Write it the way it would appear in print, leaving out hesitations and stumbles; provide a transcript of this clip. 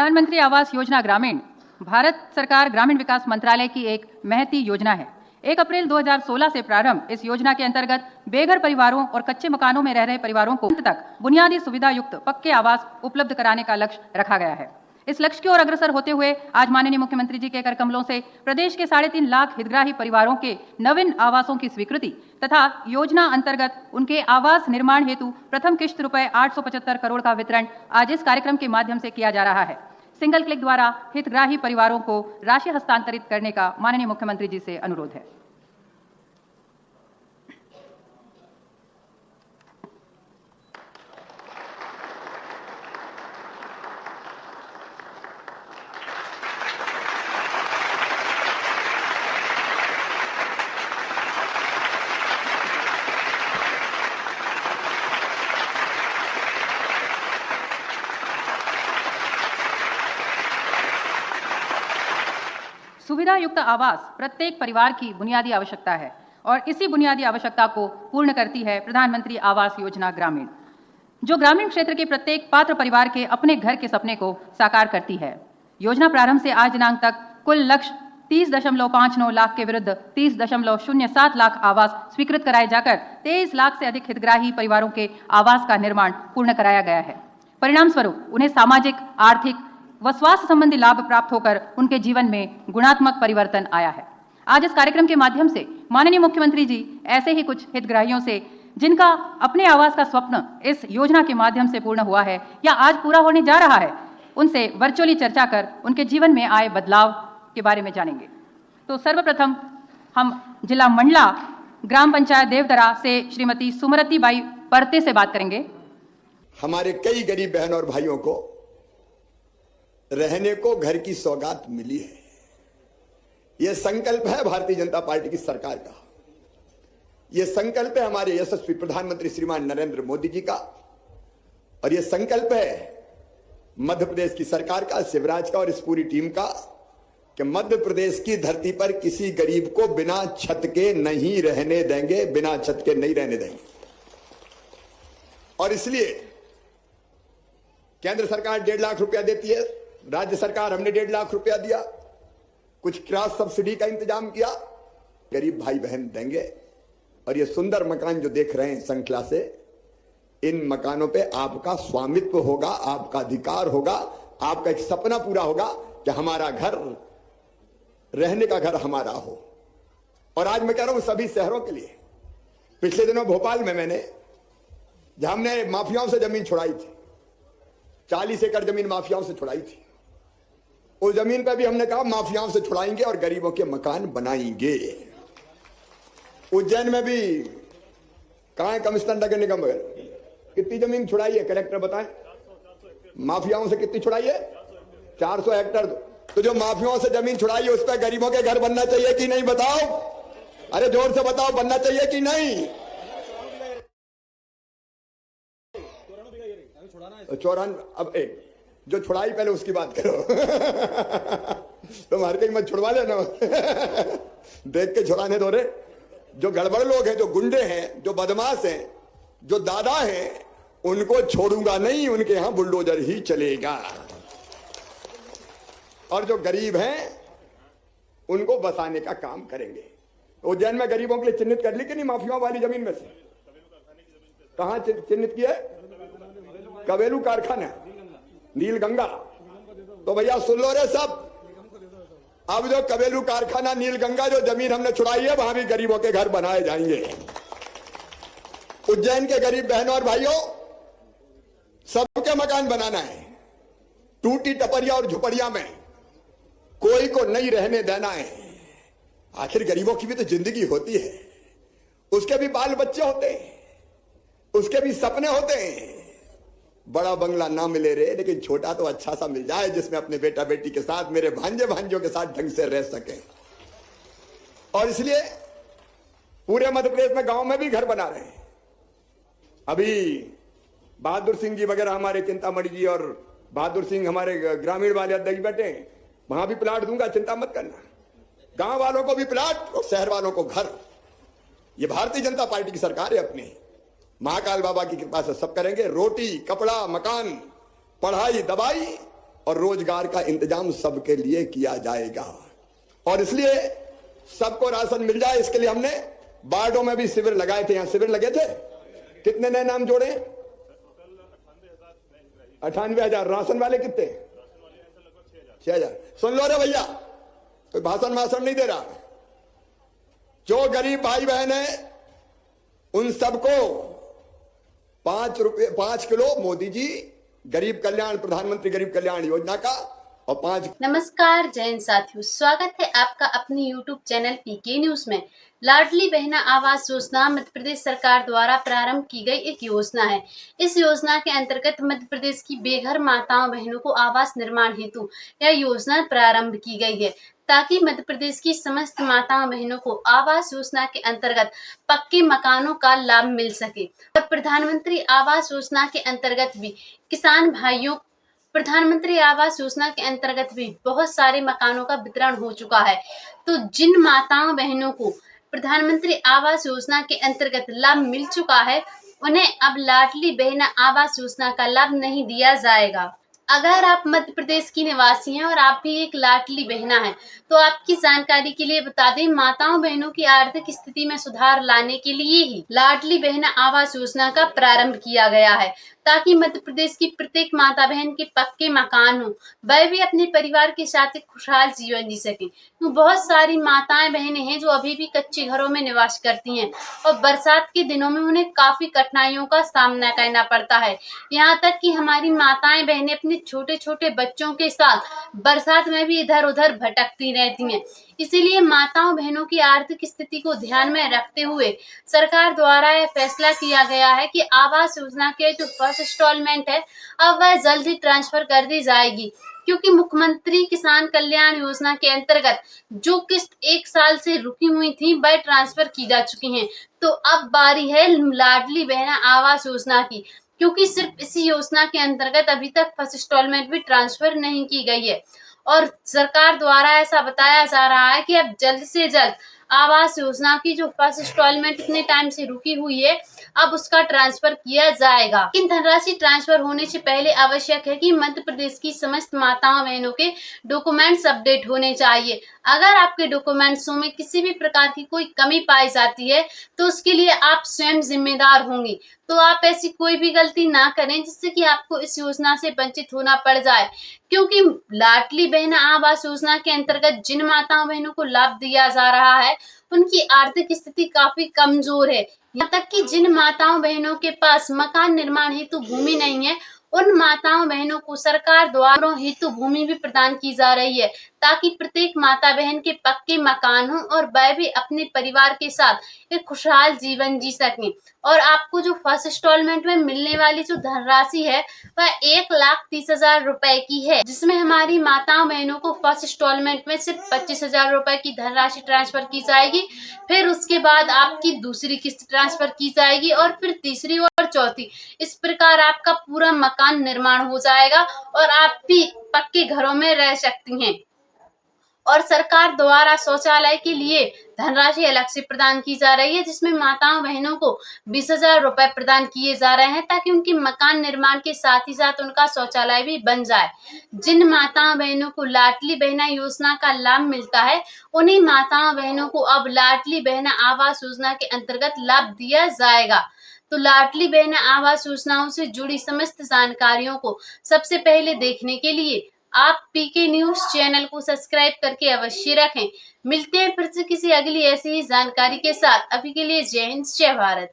प्रधानमंत्री आवास योजना ग्रामीण भारत सरकार ग्रामीण विकास मंत्रालय की एक महती योजना है। 1 अप्रैल 2016 से प्रारंभ इस योजना के अंतर्गत बेघर परिवारों और कच्चे मकानों में रह रहे परिवारों को अंत तक बुनियादी सुविधा युक्त पक्के आवास उपलब्ध कराने का लक्ष्य रखा गया है। इस लक्ष्य की ओर अग्रसर होते हुए आज माननीय मुख्यमंत्री जी के कर कमलों से प्रदेश के 3.5 लाख हितग्राही परिवारों के नवीन आवासों की स्वीकृति तथा योजना अंतर्गत उनके आवास निर्माण हेतु प्रथम किश्त रुपए 875 करोड़ का वितरण आज इस कार्यक्रम के माध्यम से किया जा रहा है। सिंगल क्लिक द्वारा हितग्राही परिवारों को राशि हस्तांतरित करने का माननीय मुख्यमंत्री जी से अनुरोध है। सुविधा युक्त आवास प्रत्येक परिवार की बुनियादी आवश्यकता है और इसी बुनियादी आवश्यकता को पूर्ण करती है प्रधानमंत्री आवास योजना ग्रामीण, जो ग्रामीण क्षेत्र के प्रत्येक पात्र परिवार के अपने घर के सपने को साकार करती है। योजना प्रारंभ से आज दिनांक तक कुल लक्ष्य 30.59 लाख के विरुद्ध 30.07 लाख आवास स्वीकृत कराए जाकर 23 लाख से अधिक हितग्राही परिवारों के आवास का निर्माण पूर्ण कराया गया है। परिणाम स्वरूप उन्हें सामाजिक, आर्थिक व स्वास्थ्य संबंधी लाभ प्राप्त होकर उनके जीवन में गुणात्मक परिवर्तन आया है। आज इस कार्यक्रम के माध्यम से माननीय मुख्यमंत्री जी ऐसे ही कुछ हितग्राहियों से जिनका अपने आवास का स्वप्न इस योजना के माध्यम से पूर्ण हुआ है या आज पूरा होने जा रहा है, उनसे वर्चुअली चर्चा कर उनके जीवन में आए बदलाव के बारे में जानेंगे। तो सर्वप्रथम हम जिला मंडला ग्राम पंचायत देवदरा से श्रीमती सुमरती बाई परते से बात करेंगे। हमारे कई गरीब बहन और भाइयों को रहने को घर की सौगात मिली है। यह संकल्प है भारतीय जनता पार्टी की सरकार का। यह संकल्प है हमारे यशस्वी प्रधानमंत्री श्रीमान नरेंद्र मोदी जी का और यह संकल्प है मध्य प्रदेश की सरकार का, शिवराज का और इस पूरी टीम का कि मध्य प्रदेश की धरती पर किसी गरीब को बिना छत के नहीं रहने देंगे, बिना छत के नहीं रहने देंगे। और इसलिए केंद्र सरकार 1.5 लाख रुपया देती है, राज्य सरकार हमने 1.5 लाख रुपया दिया, कुछ क्रॉस सब्सिडी का इंतजाम किया, गरीब भाई बहन देंगे। और ये सुंदर मकान जो देख रहे हैं श्रृंखला से, इन मकानों पे आपका स्वामित्व होगा, आपका अधिकार होगा, आपका एक सपना पूरा होगा कि हमारा घर, रहने का घर हमारा हो। और आज मैं कह रहा हूं सभी शहरों के लिए। पिछले दिनों भोपाल में मैंने, जहां हमने माफियाओं से जमीन छुड़ाई थी, 40 एकड़ जमीन माफियाओं से छुड़ाई थी, उस जमीन पर भी हमने कहा माफियाओं से छुड़ाएंगे और गरीबों के मकान बनाएंगे। उज्जैन में भी कहां है कमिश्नर नगर निगम वगैरह, कितनी जमीन छुड़ाई है कलेक्टर बताएं? माफियाओं से कितनी छुड़ाई है? 400 हेक्टर। तो जो माफियाओं से जमीन छुड़ाई है उस पर गरीबों के घर बनना चाहिए कि नहीं बताओ? अरे जोर से बताओ, बनना चाहिए कि नहीं? 94। अब एक जो छुड़ाई पहले उसकी बात करो। तुम हर कहीं मत छुड़वा लेना। देख के छुड़ाने दो रे। जो गड़बड़ लोग हैं, जो गुंडे हैं, जो बदमाश हैं, जो दादा हैं, उनको छोड़ूंगा नहीं, उनके यहां बुलडोजर ही चलेगा। और जो गरीब हैं उनको बसाने का काम करेंगे। उज्जैन में गरीबों के लिए चिन्हित कर ली कि नहीं माफियाओं वाली जमीन में से? कहां चिन्हित किया है? कबेलू कारखाना, नीलगंगा। तो भैया सुन लो रे सब, अब जो कबेलू कारखाना, नीलगंगा, जो जमीन हमने छुड़ाई है, वहां भी गरीबों के घर बनाए जाएंगे। उज्जैन के गरीब बहनों और भाइयों, सबके मकान बनाना है। टूटी टपरिया और झुपड़िया में कोई को नहीं रहने देना है। आखिर गरीबों की भी तो जिंदगी होती है, उसके भी बाल बच्चे होते हैं, उसके भी सपने होते हैं। बड़ा बंगला ना मिले रे, लेकिन छोटा तो अच्छा सा मिल जाए जिसमें अपने बेटा बेटी के साथ, मेरे भांजे भांजियों के साथ ढंग से रह सके। और इसलिए पूरे मध्य प्रदेश में गांव में भी घर बना रहे हैं। अभी बहादुर सिंह जी वगैरह हमारे, चिंतामणि जी और बहादुर सिंह हमारे ग्रामीण वाले अध्यक्ष बैठे हैं, वहां भी प्लाट दूंगा, चिंता मत करना। गांव वालों को भी प्लाट और शहर वालों को घर। ये भारतीय जनता पार्टी की सरकार है अपनी। महाकाल बाबा की कृपा से सब करेंगे। रोटी, कपड़ा, मकान, पढ़ाई, दवाई और रोजगार का इंतजाम सबके लिए किया जाएगा। और इसलिए सबको राशन मिल जाए, इसके लिए हमने वार्डों में भी शिविर लगाए थे। यहां शिविर लगे थे, कितने नए नाम जोड़े? 98,000। राशन वाले कितने? 6,000। सुन लो रे भैया, कोई भाषण नहीं दे रहा। जो गरीब भाई बहन है उन सबको 5 किलो मोदी जी गरीब कल्याण, प्रधानमंत्री गरीब कल्याण योजना का और 5। नमस्कार जय हिंद साथियों, स्वागत है आपका अपने YouTube चैनल पीके न्यूज में। लाडली बहना आवास योजना मध्य प्रदेश सरकार द्वारा प्रारंभ की गई एक योजना है। इस योजना के अंतर्गत मध्य प्रदेश की बेघर माताओं बहनों को आवास निर्माण हेतु यह योजना प्रारंभ की गई है, ताकि मध्य प्रदेश की समस्त माताओं बहनों को आवास योजना के अंतर्गत पक्के मकानों का लाभ मिल सके। और प्रधानमंत्री आवास योजना के अंतर्गत भी किसान भाइयों, प्रधानमंत्री आवास योजना के अंतर्गत भी बहुत सारे मकानों का वितरण हो चुका है। तो जिन माताओं बहनों को प्रधानमंत्री आवास योजना के अंतर्गत लाभ मिल चुका है, उन्हें अब लाडली बहना आवास योजना का लाभ नहीं दिया जाएगा। अगर आप मध्य प्रदेश की निवासी हैं और आप भी एक लाडली बहना है, तो आपकी जानकारी के लिए बता दें, माताओं बहनों की आर्थिक स्थिति में सुधार लाने के लिए ही लाडली बहना आवास योजना का प्रारंभ किया गया है, ताकि मध्य प्रदेश की प्रत्येक माता बहन के पक्के मकान हो, वह भी अपने परिवार के साथ एक खुशहाल जीवन जी सके। तो बहुत सारी माताएं बहनें हैं जो अभी भी कच्चे घरों में निवास करती हैं और बरसात के दिनों में उन्हें काफी कठिनाइयों का सामना करना पड़ता है। यहाँ तक कि हमारी माताएं बहनें अपने छोटे छोटे बच्चों के साथ बरसात में भी इधर उधर भटकती रहती हैं। इसीलिए माताओं बहनों की आर्थिक स्थिति को ध्यान में रखते हुए सरकार द्वारा यह फैसला किया गया है कि आवास योजना के जो फर्स्ट इंस्टॉलमेंट है, अब वह जल्द ही ट्रांसफर कर दी जाएगी, क्योंकि मुख्यमंत्री किसान कल्याण योजना के अंतर्गत जो किस्त 1 साल से रुकी हुई थी वह ट्रांसफर की जा चुकी हैं। तो अब बारी है लाडली बहना आवास योजना की, क्योंकि सिर्फ इसी योजना के अंतर्गत अभी तक फर्स्ट इंस्टॉलमेंट भी ट्रांसफर नहीं की गई है। और सरकार द्वारा ऐसा बताया जा रहा है कि अब जल्द से जल्द आवास योजना की जो फर्स्ट इंस्टॉलमेंट इतने टाइम से रुकी हुई है, अब उसका ट्रांसफर किया जाएगा। लेकिन धनराशि ट्रांसफर होने से पहले आवश्यक है कि मध्य प्रदेश की समस्त माताओं बहनों के डॉक्यूमेंट्स अपडेट होने चाहिए। अगर आपके डॉक्यूमेंट्सों में किसी भी प्रकार की कोई कमी पाई जाती है, तो उसके लिए आप स्वयं जिम्मेदार होंगी। तो आप ऐसी कोई भी गलती ना करें जिससे कि आपको इस योजना से वंचित होना पड़ जाए, क्योंकि लाडली बहना आवास योजना के अंतर्गत जिन माताओं बहनों को लाभ दिया जा रहा है, उनकी आर्थिक स्थिति काफी कमजोर है। यहाँ तक कि जिन माताओं बहनों के पास मकान निर्माण हेतु भूमि नहीं है, उन माताओं बहनों को सरकार द्वारा हेतु भूमि भी प्रदान की जा रही है, ताकि प्रत्येक माता बहन के पक्के मकान हो और वह भी अपने परिवार के साथ एक खुशहाल जीवन जी सकें। और आपको जो फर्स्ट इंस्टॉलमेंट में मिलने वाली जो धनराशि है, वह 1,30,000 रुपए की है, जिसमें हमारी माताओं बहनों को फर्स्ट इंस्टॉलमेंट में सिर्फ 25,000 रुपए की धनराशि ट्रांसफर की जाएगी। फिर उसके बाद आपकी दूसरी किस्त ट्रांसफर की जाएगी और फिर तीसरी और चौथी। इस प्रकार आपका पूरा मकान निर्माण हो जाएगा और आप भी पक्के घरों में रह सकती हैं। और सरकार द्वारा शौचालय के लिए धनराशि अलग से प्रदान की जा रही है, जिसमें माताओं बहनों को 20,000 रुपए प्रदान किए जा रहे हैं, ताकि उनके मकान निर्माण के साथ ही साथ उनका शौचालय भी बन जाए। जिन माताओं बहनों को लाडली बहना योजना का लाभ मिलता है, उन्हीं माताओं बहनों को अब लाडली बहना आवास योजना के अंतर्गत लाभ दिया जाएगा। तो लाडली बहना आवास योजनाओं से जुड़ी समस्त जानकारियों को सबसे पहले देखने के लिए आप पीके न्यूज चैनल को सब्सक्राइब करके अवश्य रखें। मिलते हैं फिर से किसी अगली ऐसी ही जानकारी के साथ। अभी के लिए जय हिंद, जय भारत।